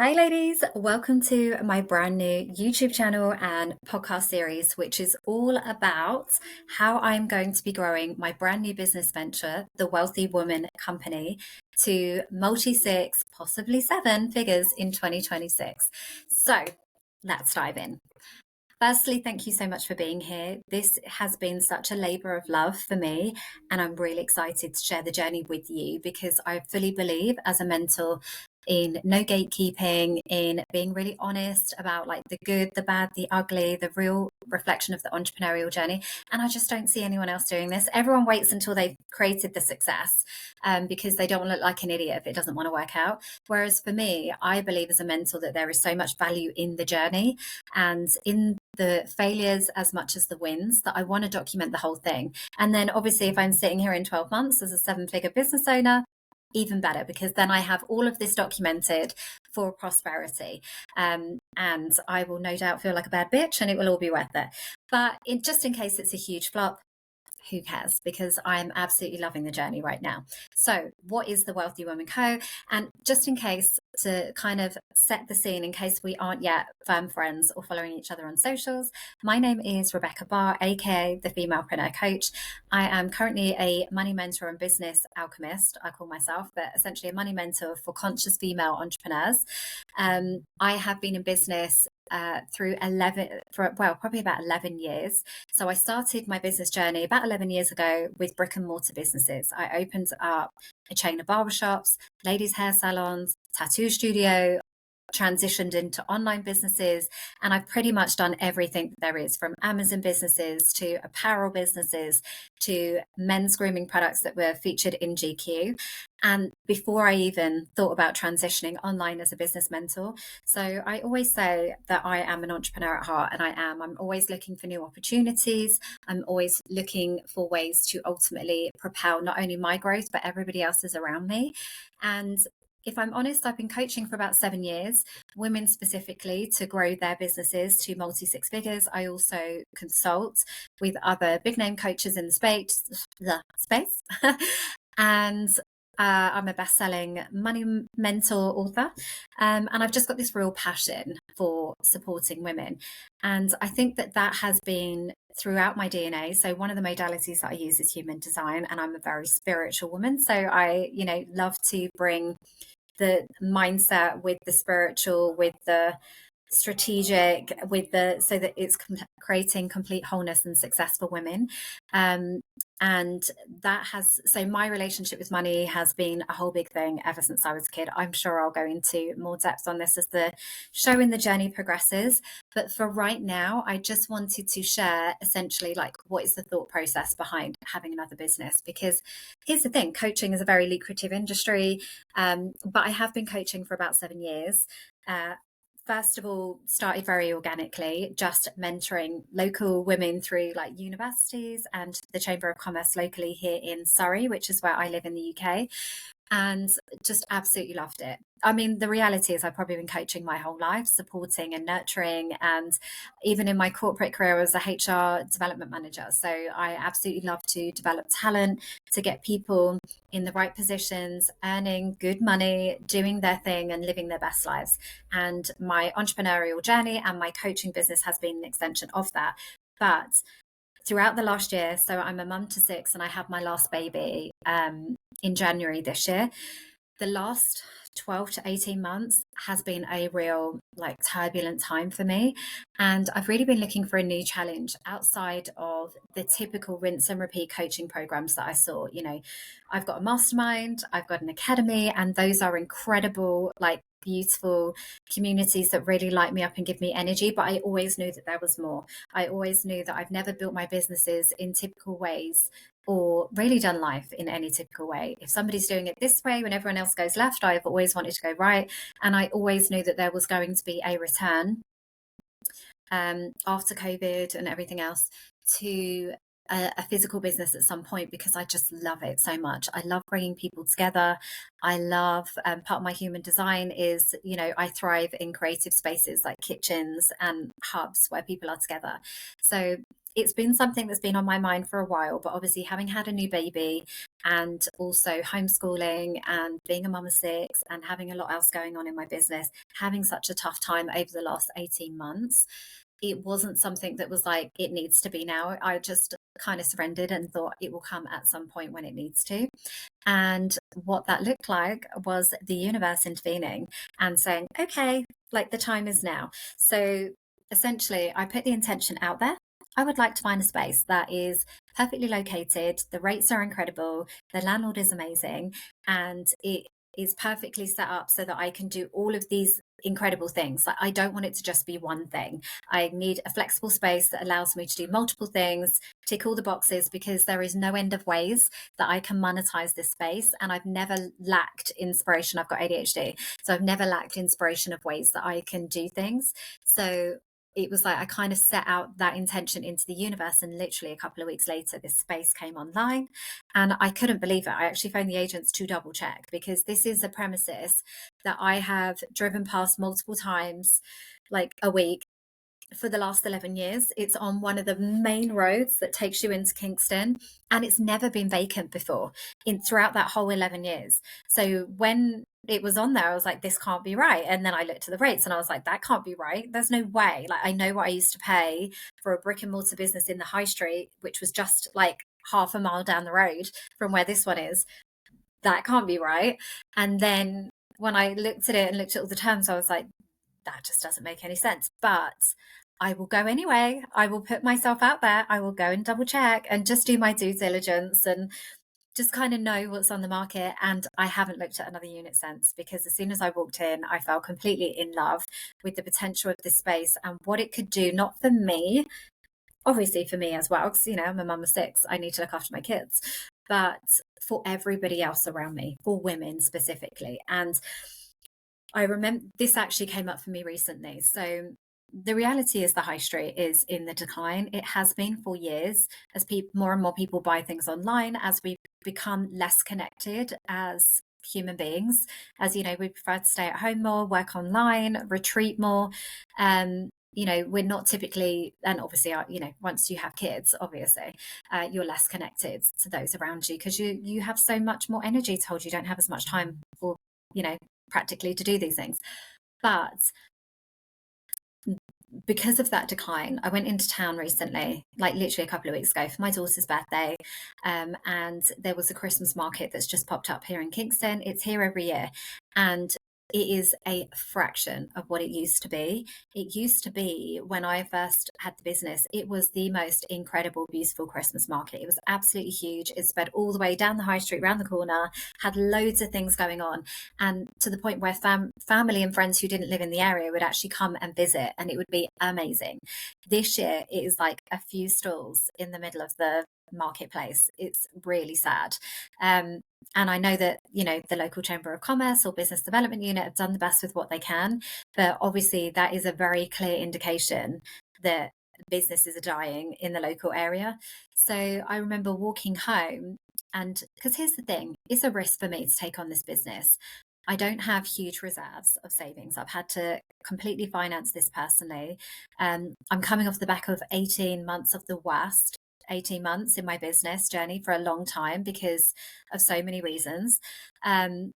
Hi, ladies. Welcome to my brand new YouTube channel and podcast series, which is all about how I'm going to be growing my brand new business venture, the Wealthy Woman Company, to multi six, possibly seven figures in 2026. So let's dive in. Firstly, thank you so much for being here. This has been such a labor of love for me, and I'm really excited to share the journey with you because I fully believe, as a mentor, in no gatekeeping, in being really honest about like the good, the bad, the ugly, the real reflection of the entrepreneurial journey. And I just don't see anyone else doing this. Everyone waits until they've created the success because they don't want to look like an idiot if it doesn't want to work out. Whereas for me, I believe as a mentor that there is so much value in the journey and in the failures as much as the wins, that I want to document the whole thing. And then obviously, if I'm sitting here in 12 months as a seven-figure business owner, even better, because then I have all of this documented for prosperity. And I will no doubt feel like a bad bitch and it will all be worth it. But just in case it's a huge flop, who cares? Because I'm absolutely loving the journey right now. So, what is the Wealthy Woman Co? And just in case, to kind of set the scene, in case we aren't yet firm friends or following each other on socials, my name is Rebecca Barr, aka the Femalepreneur Coach. I am currently a money mentor and business alchemist, I call myself, but essentially a money mentor for conscious female entrepreneurs. I have been in business probably about 11 years. So I started my business journey about 11 years ago with brick and mortar businesses. I opened up a chain of barbershops, ladies' hair salons, tattoo studio, transitioned into online businesses, and I've pretty much done everything that there is, from Amazon businesses to apparel businesses to men's grooming products that were featured in GQ. And before I even thought about transitioning online as a business mentor. So I always say that I am an entrepreneur at heart, and I'm always looking for new opportunities. I'm always looking for ways to ultimately propel not only my growth, but everybody else's around me. And if I'm honest, I've been coaching for about 7 years, women specifically, to grow their businesses to multi six figures. I also consult with other big name coaches in the space. And I'm a best-selling money mentor author, and I've just got this real passion for supporting women. And I think that has been throughout my DNA. So one of the modalities that I use is human design, and I'm a very spiritual woman. So I, love to bring the mindset with the spiritual, with the strategic, so that it's creating complete wholeness and success for women. And so my relationship with money has been a whole big thing ever since I was a kid. I'm sure I'll go into more depth on this as the show and the journey progresses. But for right now, I just wanted to share essentially like what is the thought process behind having another business. Because here's the thing, coaching is a very lucrative industry. But I have been coaching for about 7 years. First of all, started very organically, just mentoring local women through like universities and the Chamber of Commerce locally here in Surrey, which is where I live in the UK, and just absolutely loved it. I mean, the reality is I've probably been coaching my whole life, supporting and nurturing. And even in my corporate career as a HR development manager. So I absolutely love to develop talent, to get people in the right positions, earning good money, doing their thing and living their best lives. And my entrepreneurial journey and my coaching business has been an extension of that. But throughout the last year, so I'm a mum to six and I had my last baby in January this year. The last 12 to 18 months has been a real like turbulent time for me. And I've really been looking for a new challenge outside of the typical rinse and repeat coaching programs that I saw. I've got a mastermind, I've got an academy, and those are incredible, like beautiful communities that really light me up and give me energy. But I always knew that there was more. I always knew that I've never built my businesses in typical ways or really done life in any typical way. If somebody's doing it this way when everyone else goes left, I've always wanted to go right. And I always knew that there was going to be a return after COVID and everything else to a physical business at some point, because I just love it so much. I love bringing people together. I love part of my human design is, I thrive in creative spaces like kitchens and hubs where people are together. So it's been something that's been on my mind for a while, but obviously having had a new baby and also homeschooling and being a mum of six and having a lot else going on in my business, having such a tough time over the last 18 months, it wasn't something that was like, it needs to be now. I just kind of surrendered and thought it will come at some point when it needs to. And what that looked like was the universe intervening and saying, okay, like the time is now. So essentially, I put the intention out there. I would like to find a space that is perfectly located. The rates are incredible. The landlord is amazing. And it is perfectly set up so that I can do all of these incredible things. Like, I don't want it to just be one thing. I need a flexible space that allows me to do multiple things, tick all the boxes, because there is no end of ways that I can monetize this space. And I've never lacked inspiration. I've got ADHD. So I've never lacked inspiration of ways that I can do things. So it was like I kind of set out that intention into the universe, and literally a couple of weeks later this space came online, and I couldn't believe it. I actually phoned the agents to double check, because this is a premises that I have driven past multiple times, like a week, for the last 11 years. It's on one of the main roads that takes you into Kingston, and it's never been vacant before in throughout that whole 11 years. So when it was on there, I was like, this can't be right. And then I looked at the rates and I was like, that can't be right. There's no way. Like, I know what I used to pay for a brick and mortar business in the high street, which was just like half a mile down the road from where this one is. That can't be right. And then when I looked at it and looked at all the terms, I was like, that just doesn't make any sense. But I will go anyway. I will put myself out there. I will go and double check and just do my due diligence and just kind of know what's on the market. And I haven't looked at another unit since, because as soon as I walked in, I fell completely in love with the potential of this space and what it could do, not for me, obviously for me as well, because, you know, I'm a mum of six, I need to look after my kids, but for everybody else around me, for women specifically. And I remember this actually came up for me recently. So the reality is the high street is in the decline. It has been for years, as more and more people buy things online, as we become less connected as human beings, as you know, we prefer to stay at home more, work online, retreat more. You know, we're not typically, and obviously, you know, once you have kids, obviously, you're less connected to those around you, because you have so much more energy to hold. You don't have as much time, or, you know, practically, to do these things. But because of that decline, I went into town recently, like literally a couple of weeks ago, for my daughter's birthday. And there was a Christmas market that's just popped up here in Kingston. It's here every year. And it is a fraction of what it used to be. It used to be, when I first had the business, it was the most incredible, beautiful Christmas market. It was absolutely huge. It spread all the way down the high street, around the corner, had loads of things going on. And to the point where family and friends who didn't live in the area would actually come and visit, and it would be amazing. This year, it is like a few stalls in the middle of the marketplace. It's really sad. And I know that, you know, the local Chamber of Commerce or Business Development Unit have done the best with what they can. But obviously, that is a very clear indication that businesses are dying in the local area. So I remember walking home, and because here's the thing, it's a risk for me to take on this business. I don't have huge reserves of savings. I've had to completely finance this personally. I'm coming off the back of 18 months of the worst 18 months in my business journey, for a long time, because of so many reasons. And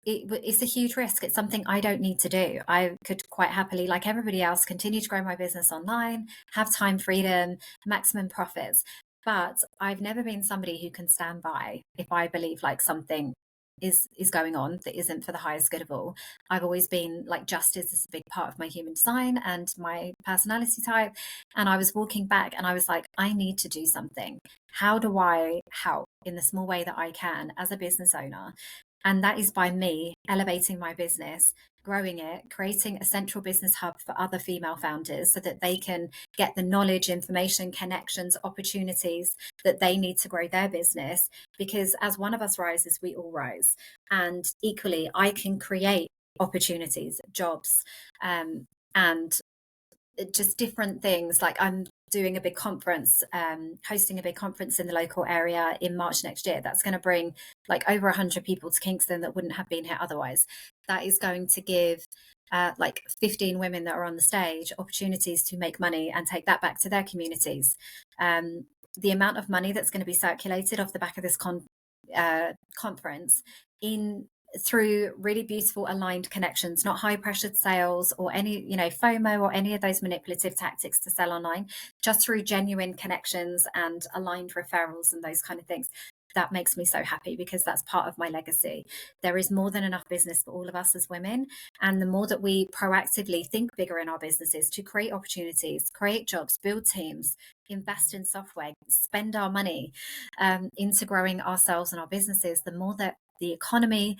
it's a huge risk. It's something I don't need to do. I could quite happily, like everybody else, continue to grow my business online, have time freedom, maximum profits. But I've never been somebody who can stand by if I believe like something is going on that isn't for the highest good of all. I've always been like, justice is a big part of my human design and my personality type. And I was walking back and I was like, I need to do something. How do I help in the small way that I can as a business owner? And that is by me elevating my business, growing it, creating a central business hub for other female founders so that they can get the knowledge, information, connections, opportunities that they need to grow their business. Because as one of us rises, we all rise. And equally, I can create opportunities, jobs, and just different things. Like, I'm doing a big conference, hosting a big conference in the local area in March next year. That's going to bring like over 100 people to Kingston that wouldn't have been here otherwise. That is going to give like 15 women that are on the stage opportunities to make money and take that back to their communities. The amount of money that's going to be circulated off the back of this conference in through really beautiful aligned connections, not high pressured sales or any, FOMO or any of those manipulative tactics to sell online, just through genuine connections and aligned referrals and those kind of things. That makes me so happy because that's part of my legacy. There is more than enough business for all of us as women. And the more that we proactively think bigger in our businesses to create opportunities, create jobs, build teams, invest in software, spend our money into growing ourselves and our businesses, the more that the economy,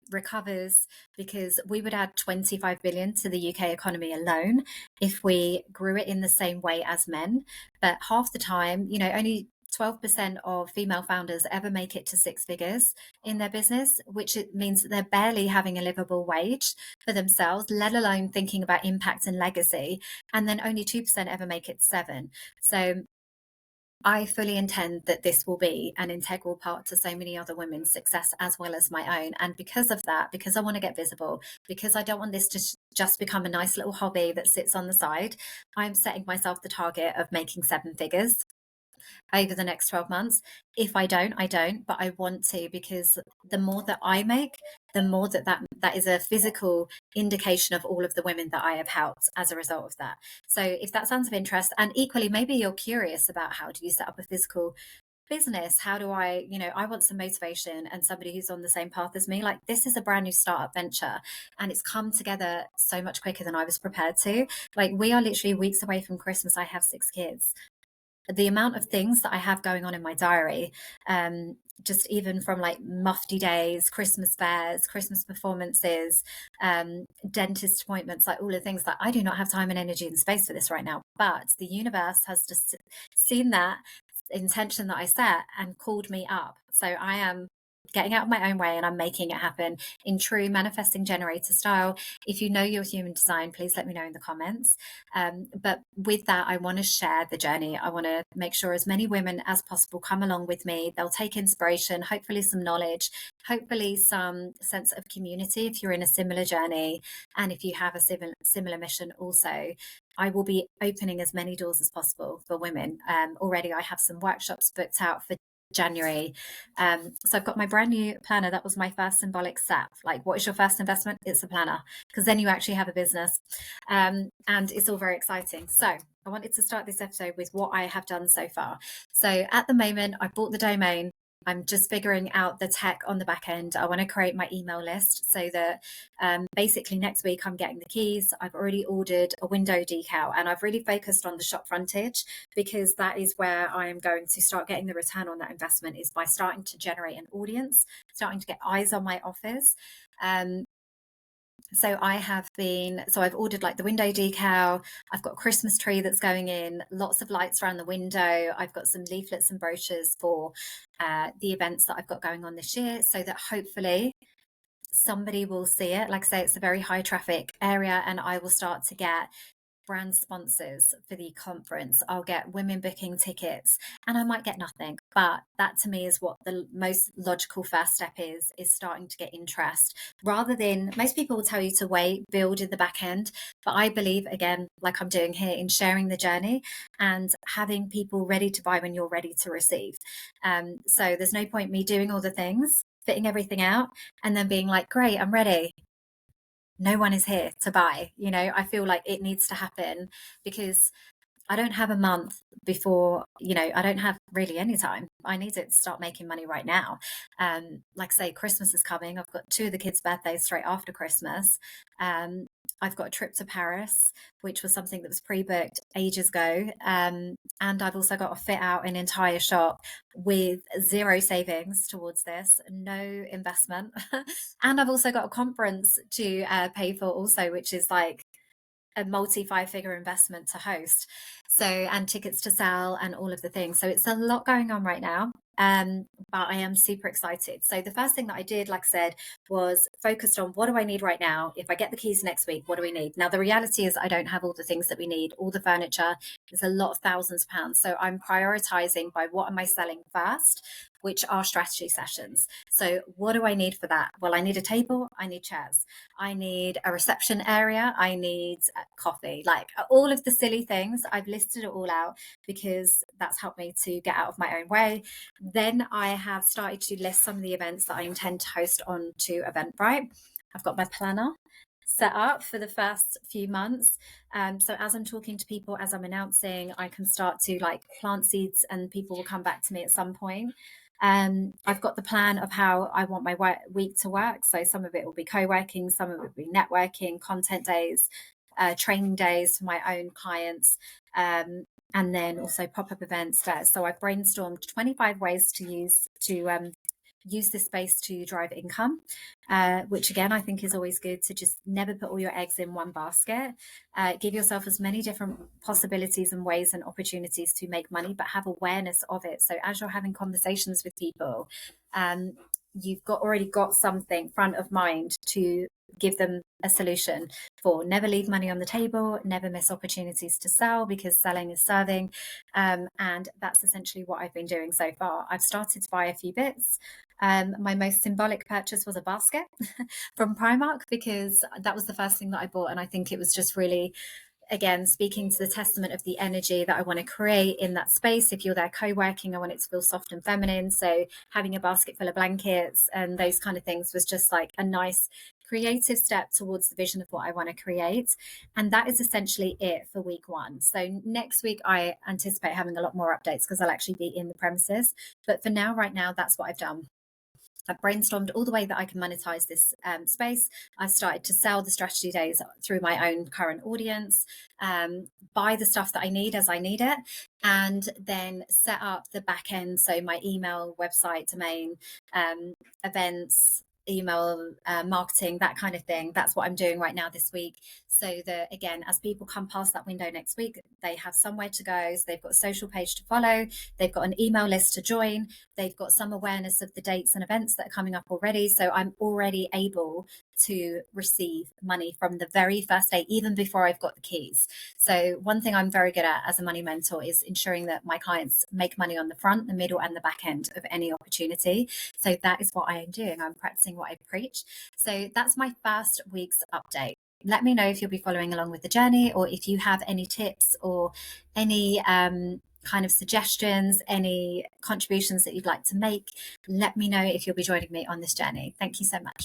recovers, because we would add 25 billion to the UK economy alone if we grew it in the same way as men. But half the time, only 12% of female founders ever make it to six figures in their business, which means that they're barely having a livable wage for themselves, let alone thinking about impact and legacy. And then only 2% ever make it to seven. So I fully intend that this will be an integral part to so many other women's success as well as my own. And because of that, because I want to get visible, because I don't want this to just become a nice little hobby that sits on the side, I'm setting myself the target of making seven figures over the next 12 months. If I don't, I don't, but I want to, because the more that I make, the more that is a physical indication of all of the women that I have helped as a result of that. So if that sounds of interest, and equally, maybe you're curious about how do you set up a physical business, how do I want some motivation and somebody who's on the same path as me. Like, this is a brand new startup venture and it's come together so much quicker than I was prepared to. Like, we are literally weeks away from Christmas. I have 6 kids. The amount of things that I have going on in my diary, just even from like mufti days, Christmas fairs, Christmas performances, dentist appointments, like all the things that I do not have time and energy and space for this right now. But the universe has just seen that intention that I set and called me up. So I am getting out of my own way and I'm making it happen in true manifesting generator style. If you know your human design, please let me know in the comments. But with that, I want to share the journey. I want to make sure as many women as possible come along with me. They'll take inspiration, hopefully some knowledge, hopefully some sense of community if you're in a similar journey. And if you have a similar mission also, I will be opening as many doors as possible for women. Already I have some workshops booked out for January. So I've got my brand new planner. That was my first symbolic step. Like, what is your first investment? It's a planner, because then you actually have a business. And it's all very exciting. So I wanted to start this episode with what I have done so far. So at the moment, I bought the domain. I'm just figuring out the tech on the back end. I want to create my email list so that basically next week I'm getting the keys. I've already ordered a window decal and I've really focused on the shop frontage, because that is where I am going to start getting the return on that investment, is by starting to generate an audience, starting to get eyes on my offers. So I've ordered like the window decal. I've got a Christmas tree that's going in, lots of lights around the window. I've got some leaflets and brochures for the events that I've got going on this year, so that hopefully somebody will see it. Like I say, it's a very high traffic area and I will start to get brand sponsors for the conference. I'll get women booking tickets and I might get nothing, but that to me is what the most logical first step is starting to get interest, rather than, most people will tell you to wait, build in the back end. But I believe, again, like I'm doing here, in sharing the journey and having people ready to buy when you're ready to receive. So there's no point me doing all the things, fitting everything out, and then being like, great, I'm ready. No one is here to buy. I feel like it needs to happen, because I don't have a month before, I don't have really any time. I need to start making money right now. Like I say, Christmas is coming. I've got 2 of the kids' birthdays straight after Christmas. I've got a trip to Paris, which was something that was pre-booked ages ago. And I've also got to fit out an entire shop with 0 savings towards this, no investment. And I've also got a conference to pay for also, which is like a multi 5-figure investment to host. So, and tickets to sell and all of the things. So it's a lot going on right now. But I am super excited. So the first thing that I did, like I said, was focused on what do I need right now? If I get the keys next week, what do we need? Now, the reality is I don't have all the things that we need, all the furniture. There's a lot of thousands of pounds. So I'm prioritizing by what am I selling first, which are strategy sessions. So what do I need for that? Well, I need a table, I need chairs, I need a reception area, I need coffee, like all of the silly things. I've listed it all out because that's helped me to get out of my own way. Then I have started to list some of the events that I intend to host on to Eventbrite. I've got my planner set up for the first few months. So as I'm talking to people, as I'm announcing, I can start to like plant seeds and people will come back to me at some point. I've got the plan of how I want my week to work. So some of it will be co-working, some of it will be networking, content days, training days for my own clients, and then also pop-up events there. So I've brainstormed 25 ways to use this space to drive income, which again, I think is always good to just never put all your eggs in one basket. Give yourself as many different possibilities and ways and opportunities to make money, but have awareness of it. So as you're having conversations with people, you've already got something front of mind to give them a solution for. Never leave money on the table, never miss opportunities to sell, because selling is serving. And that's essentially what I've been doing so far. I've started to buy a few bits. My most symbolic purchase was a basket from Primark, because that was the first thing that I bought. And I think it was just really, again, speaking to the testament of the energy that I want to create in that space. If you're there co-working, I want it to feel soft and feminine. So having a basket full of blankets and those kind of things was just like a nice creative step towards the vision of what I want to create. And that is essentially it for week one. So next week, I anticipate having a lot more updates because I'll actually be in the premises. But for now, right now, that's what I've done. I've brainstormed all the way that I can monetize this space. I've started to sell the strategy days through my own current audience, buy the stuff that I need as I need it, and then set up the back end. So my email, website, domain, events, email marketing, that kind of thing. That's what I'm doing right now this week. So that, again, as people come past that window next week, they have somewhere to go. So they've got a social page to follow. They've got an email list to join. They've got some awareness of the dates and events that are coming up already. So I'm already able to receive money from the very first day, even before I've got the keys. So one thing I'm very good at as a money mentor is ensuring that my clients make money on the front, the middle, and the back end of any opportunity. So that is what I am doing. I'm practicing what I preach. So that's my first week's update. Let me know if you'll be following along with the journey, or if you have any tips or any kind of suggestions, any contributions that you'd like to make. Let me know if you'll be joining me on this journey. Thank you so much.